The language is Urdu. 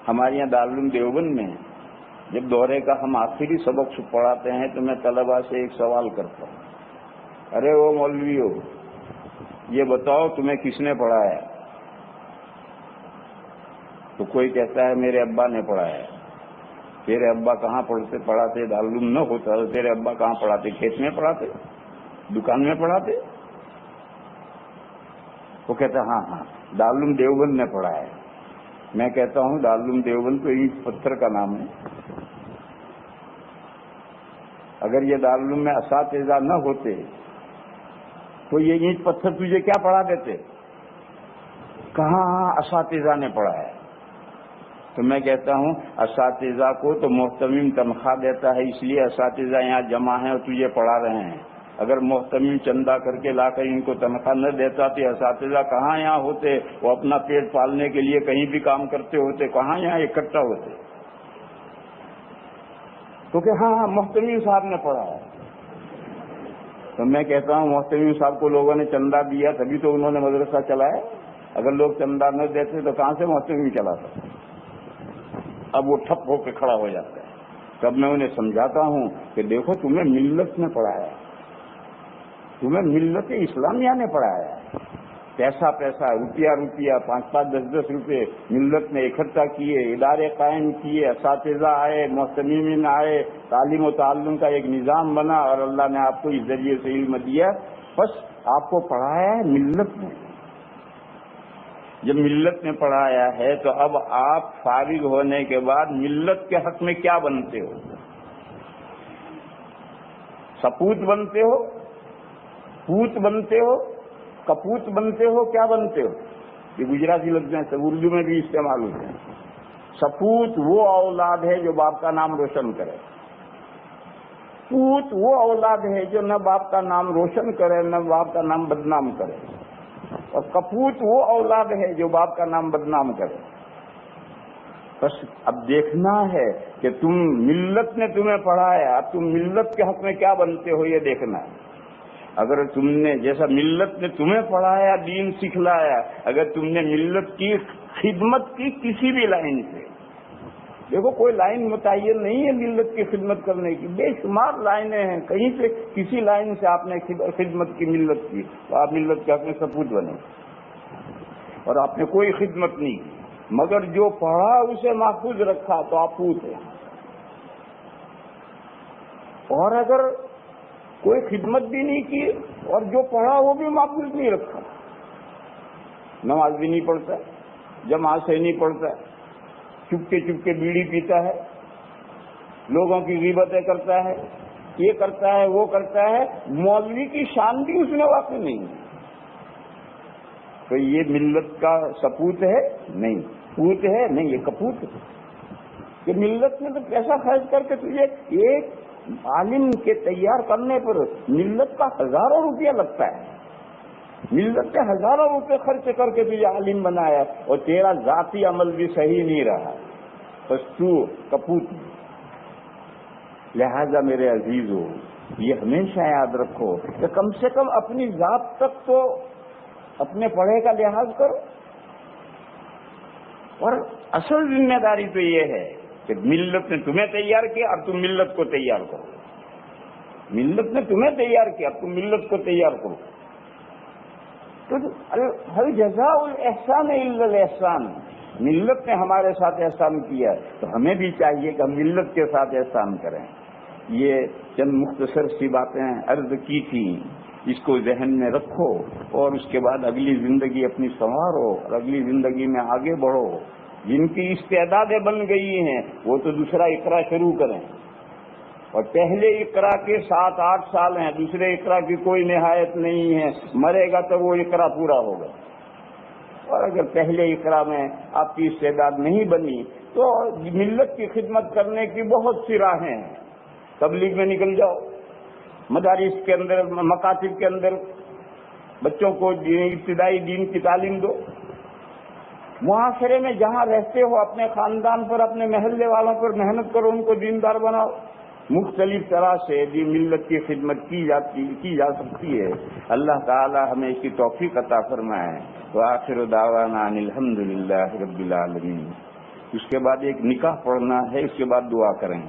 ہمارے یہاں دارالعلوم دیوبند میں جب دورے کا ہم آخری سبق پڑھاتے ہیں تو میں طلباء سے ایک سوال کرتا ہوں، ارے وہ مولویو یہ بتاؤ تمہیں کس نے پڑھایا؟ تو کوئی کہتا ہے میرے ابا نے پڑھایا۔ تیرے ابا کہاں پڑھاتے؟ دارالعلوم نہ ہوتا تو تیرے ابا کہاں پڑھاتے؟ کھیت میں پڑھاتے؟ دکان میں پڑھاتے؟ وہ کہتا ہے ہاں دارالعلوم دیوبند نے پڑھایا۔ میں کہتا ہوں دارالعلوم دیوبند تو اینٹ پتھر کا نام ہے۔ اگر یہ دارالعلوم میں اساتذہ نہ ہوتے تو یہ اینٹ پتھر تجھے کیا پڑھا دیتے؟ کہاں اساتذہ نے پڑھایا۔ تو میں کہتا ہوں اساتذہ کو تو محتمم تنخواہ دیتا ہے، اس لیے اساتذہ یہاں جمع ہیں اور تجھے پڑھا رہے ہیں۔ اگر محتمم چندہ کر کے لا کر ان کو تنخواہ نہ دیتا تو اساتذہ کہاں یہاں ہوتے؟ وہ اپنا پیٹ پالنے کے لیے کہیں بھی کام کرتے ہوتے، کہاں یہاں اکٹھا ہوتے؟ تو کہ ہاں محتمم صاحب نے پڑھایا۔ تو میں کہتا ہوں محتمم صاحب کو لوگوں نے چندہ دیا تبھی تو انہوں نے مدرسہ چلایا۔ اگر لوگ چندہ نہ دیتے تو کہاں سے محتمم چلاتا؟ اب وہ ٹھپ ہو کے کھڑا ہو جاتا ہے۔ تب میں انہیں سمجھاتا ہوں کہ دیکھو تمہیں ملت نے پڑھایا، تمہیں ملت اسلامیہ نے پڑھایا۔ پیسہ روپیہ 5-5 10 روپے ملت نے اکٹھا کیے، ادارے قائم کیے، اساتذہ آئے، محتمین آئے، تعلیم و تعلم کا ایک نظام بنا اور اللہ نے آپ کو اس ذریعے سے علم دیا۔ بس آپ کو پڑھایا ہے ملت نے۔ جب ملت نے پڑھایا ہے تو اب آپ فارغ ہونے کے بعد ملت کے حق میں کیا بنتے ہو؟ سپوت بنتے ہو، پوت بنتے ہو، کپوت بنتے ہو، کیا بنتے ہو؟ یہ گجراتی لفظ ہیں، اردو میں بھی استعمال ہوتے ہیں۔ سپوت وہ اولاد ہے جو باپ کا نام روشن کرے، پوت وہ اولاد ہے جو نہ باپ کا نام روشن کرے نہ باپ کا نام بدنام کرے، اور کپوت وہ اولاد ہے جو باپ کا نام بدنام کرے۔ بس اب دیکھنا ہے کہ تم ملت نے تمہیں پڑھایا، اب تم ملت کے حق میں کیا بنتے ہو یہ دیکھنا ہے۔ اگر تم نے جیسا ملت نے تمہیں پڑھایا، دین سکھلایا، اگر تم نے ملت کی خدمت کی کسی بھی لائن سے، دیکھو کوئی لائن متعین نہیں ہے ملت کی خدمت کرنے کی، بے شمار لائنیں ہیں، کہیں سے کسی لائن سے آپ نے خدمت کی ملت کی تو آپ ملت کے اپنے سپوت بنے، اور آپ نے کوئی خدمت نہیں کی، مگر جو پڑھا اسے محفوظ رکھا تو آپ پوت ہیں۔ اور اگر کوئی خدمت بھی نہیں کی اور جو پڑھا وہ بھی محفوظ نہیں رکھا، نماز بھی نہیں پڑھتا، جماعت سے نہیں پڑھتا، چپکے بیڑی پیتا ہے، لوگوں کی غیبتیں کرتا ہے، یہ کرتا ہے وہ کرتا ہے، مولوی کی شان بھی اس میں واقع نہیں ہے، تو یہ ملت کا سپوت ہے؟ نہیں۔ پوت ہے؟ نہیں، یہ کپوت ہے۔ کہ ملت نے تو پیسہ خرچ کر کے تجھے ایک عالم کے تیار کرنے پر ملت کا ہزاروں روپیہ لگتا ہے، ملت نے ہزاروں روپے خرچ کر کے تجھے عالم بنایا اور تیرا ذاتی عمل بھی صحیح نہیں رہا، بس تو کپوت۔ لہذا میرے عزیزو یہ ہمیشہ یاد رکھو کہ کم سے کم اپنی ذات تک تو اپنے پڑھے کا لحاظ کرو، اور اصل ذمہ داری تو یہ ہے کہ ملت نے تمہیں تیار کیا، اب تم ملت کو تیار کرو۔ ملت نے تمہیں تیار کیا، اب تم ملت کو تیار کرو۔ تو ہر جزاء الاحسان الا الاحسان، ملت نے ہمارے ساتھ احسان کیا تو ہمیں بھی چاہیے کہ ہم ملت کے ساتھ احسان کریں۔ یہ چند مختصر سی باتیں عرض کی تھیں، اس کو ذہن میں رکھو اور اس کے بعد اگلی زندگی اپنی سنوارو اور اگلی زندگی میں آگے بڑھو۔ جن کی استعدادیں بن گئی ہیں وہ تو دوسرا اقرا شروع کریں، اور پہلے اقرا کے 7-8 سال ہیں، دوسرے اقرا کی کوئی نہایت نہیں ہے، مرے گا تو وہ اقرا پورا ہوگا۔ اور اگر پہلے اقرا میں آپ کی استعداد نہیں بنی تو ملت کی خدمت کرنے کی بہت سی راہیں ہیں۔ تبلیغ میں نکل جاؤ، مدارس کے اندر، مکاتب کے اندر بچوں کو ابتدائی دین کی تعلیم دو، معاشرے میں جہاں رہتے ہو اپنے خاندان پر، اپنے محلے والوں پر محنت کرو، ان کو دیندار بناؤ۔ مختلف طرح سے بھی ملت کی خدمت کی جا سکتی ہے۔ اللہ تعالی ہمیں اس کی توفیق عطا فرمائے۔ وآخر دعوانا ان الحمد للہ رب العالمین۔ اس کے بعد ایک نکاح پڑھنا ہے، اس کے بعد دعا کریں گے.